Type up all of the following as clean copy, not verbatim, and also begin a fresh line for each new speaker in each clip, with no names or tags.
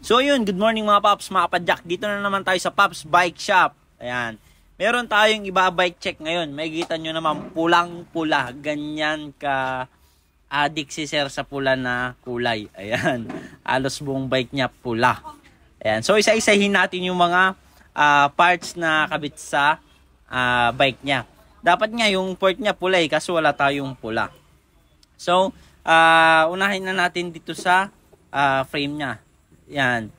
So yun, good morning mga paps, mga padyak. Dito na naman tayo sa Paps Bike Shop. Ayan. Meron tayong iba bike check ngayon. Makikita nyo naman pulang-pula. Ganyan ka addict si sir sa pula na kulay. Ayan. Halos buong bike niya pula. Ayan. So isa-isahin natin yung mga parts na kabit sa bike niya. Dapat nga yung port niya pula kaso wala tayong pula. So unahin na natin dito sa frame niya. Yan.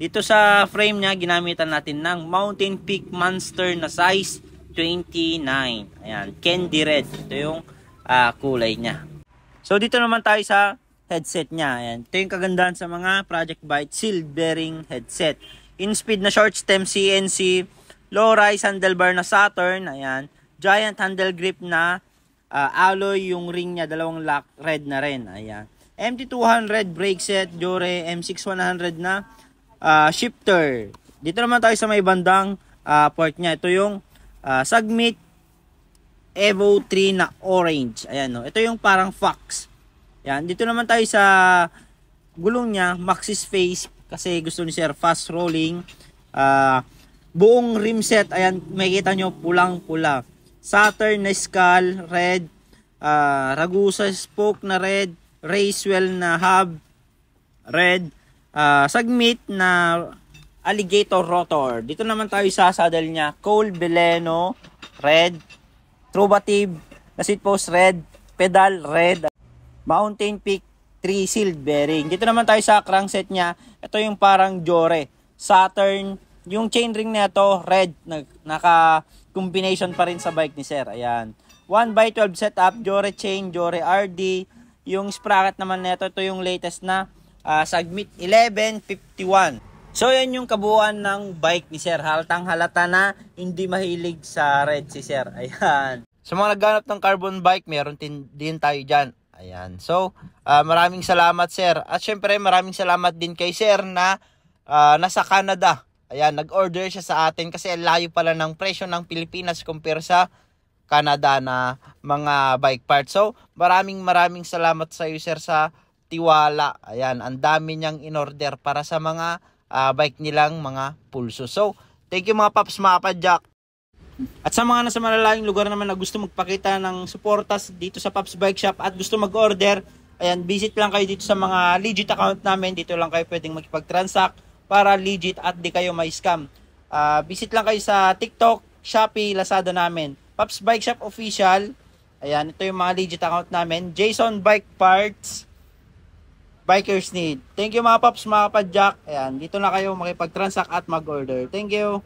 Dito sa frame niya, ginamitan natin ng Mountain Peak Monster na size 29. Ayan, candy red. Ito yung kulay niya. So dito naman tayo sa headset niya. Ayan. Ito yung kagandahan sa mga Project Byte sealed bearing headset. In-speed na short stem CNC, low rise handlebar na Saturn. Ayan. Giant handle grip na alloy yung ring niya, dalawang lock, red na rin. Ayan. MT200 brake set, Jore M6100 na shifter. Dito naman tayo sa may bandang port niya. Ito yung Sagmit Evo 3 na orange. Ayan, no? Ito yung parang Fox. Ayan. Dito naman tayo sa gulong niya, Maxxis face kasi gusto ni sir fast rolling. Buong rim set, ayan, makikita nyo pulang-pula. Saturn na skull, red. Ragusa spoke na red. Racewell na hub, red. Sagmit na alligator rotor. Dito naman tayo sa saddle niya, Cole Veleno, red. Trubative na seat post, red. Pedal, red. Mountain Peak 3 sealed bearing. Dito naman tayo sa crankset niya. Ito yung parang Jore Saturn. Yung chainring niya to red. Naka-combination pa rin sa bike ni sir. Ayan. 1x12 setup, Jore chain, Jore RD. Yung sprocket naman nito, ito yung latest na Sagmit 1151. So yan yung kabuuan ng bike ni sir. Halatang halata na hindi mahilig sa red si sir. Ayan. Sa mga nagganap ng carbon bike, meron din tayo dyan. Ayan. So maraming salamat sir. At syempre maraming salamat din kay sir na nasa Canada. Ayan, nag-order siya sa atin kasi layo pala ng presyo ng Pilipinas compare sa Canada na mga bike parts. So, maraming salamat sa iyo sir sa tiwala. Ayan, ang dami niyang in-order para sa mga bike nilang mga Pulso. So, thank you mga paps, mga padyak. At sa mga nasa malalayong lugar naman na gusto magpakita ng suportas dito sa Paps Bike Shop at gusto mag-order, ayan, visit lang kayo dito sa mga legit account namin. Dito lang kayo pwedeng makipag-transact para legit at di kayo may scam. Visit lang kayo sa TikTok, Shopee, Lazada namin. Paps Bike Shop Official. Ayan, ito yung mga legit account namin. Jason Bike Parts. Bikers Need. Thank you mga paps, mga padyak. Ayan, dito na kayo makipag-transact at mag-order. Thank you.